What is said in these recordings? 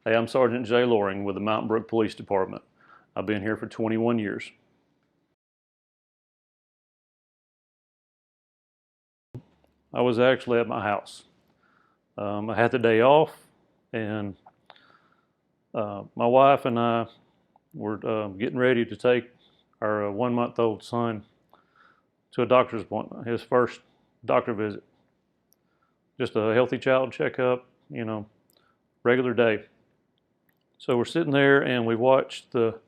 Hey, I'm Sergeant J. Loring with the Mountain Brook Police Department. I've been here for 21 years. I was actually at my house. I had the day off, and my wife and I were getting ready to take our 1-month-old son to a doctor's appointment, his first doctor visit. Just a healthy child checkup, regular day. So we're sitting there and we watched the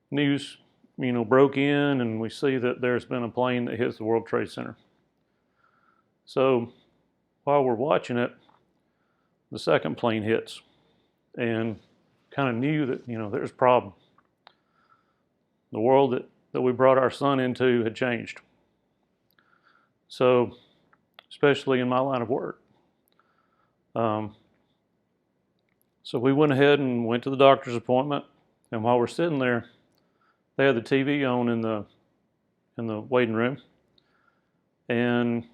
news, broke in, and we see that there's been a plane that hits the World Trade Center. So while we're watching it, the second plane hits, and kind of knew that, there's a problem. The world that we brought our son into had changed. So, especially in my line of work. So we went ahead and went to the doctor's appointment, and while we're sitting there, they had the TV on in the waiting room, and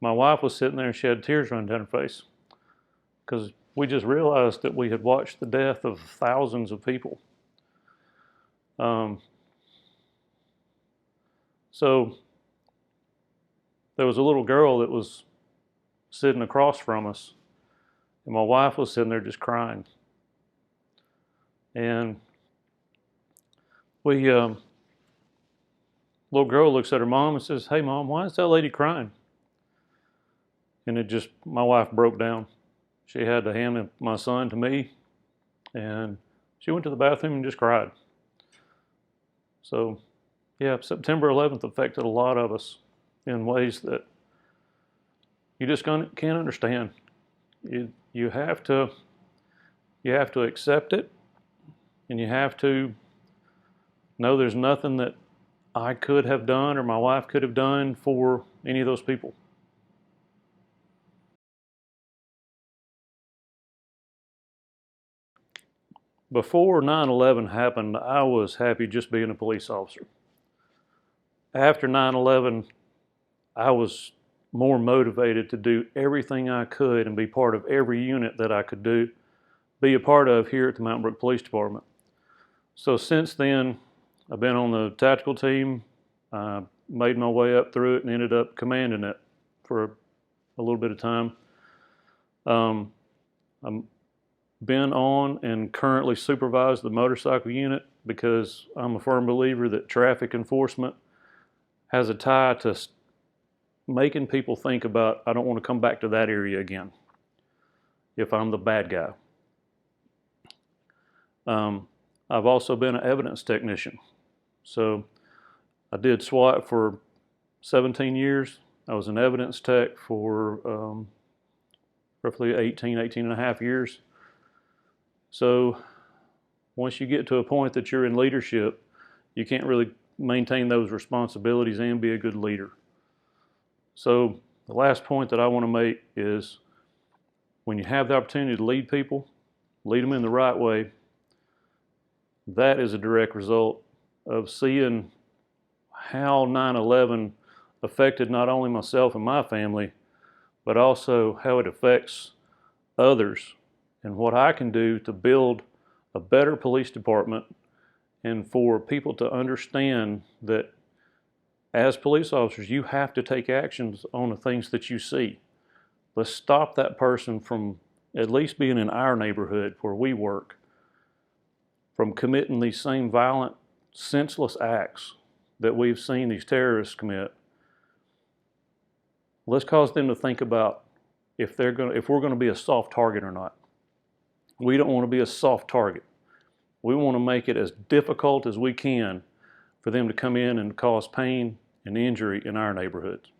my wife was sitting there and she had tears running down her face because we just realized that we had watched the death of thousands of people. So there was a little girl that was sitting across from us, and my wife was sitting there just crying. And little girl looks at her mom and says, "Hey, Mom, why is that lady crying?" And my wife broke down. She had to hand my son to me, and she went to the bathroom and just cried. So, yeah, September 11th affected a lot of us in ways that you just can't understand. You have to accept it, and you have to know there's nothing that I could have done or my wife could have done for any of those people. Before 9/11 happened, I was happy just being a police officer. After 9/11, I was more motivated to do everything I could and be part of every unit that I could be a part of here at the Mountain Brook Police Department. So since then, I've been on the tactical team, made my way up through it and ended up commanding it for a little bit of time. I've been on and currently supervise the motorcycle unit because I'm a firm believer that traffic enforcement has a tie to making people think about, I don't want to come back to that area again if I'm the bad guy. I've also been an evidence technician. So I did SWAT for 17 years. I was an evidence tech for roughly 18 and a half years. So once you get to a point that you're in leadership, you can't really maintain those responsibilities and be a good leader. So the last point that I want to make is when you have the opportunity to lead people, lead them in the right way. That is a direct result of seeing how 9/11 affected not only myself and my family, but also how it affects others and what I can do to build a better police department and for people to understand that as police officers, you have to take actions on the things that you see. Let's stop that person from at least being in our neighborhood where we work, from committing these same violent, senseless acts that we've seen these terrorists commit. Let's cause them to think about if we're going to be a soft target or not. We don't want to be a soft target. We want to make it as difficult as we can for them to come in and cause pain and injury in our neighborhoods.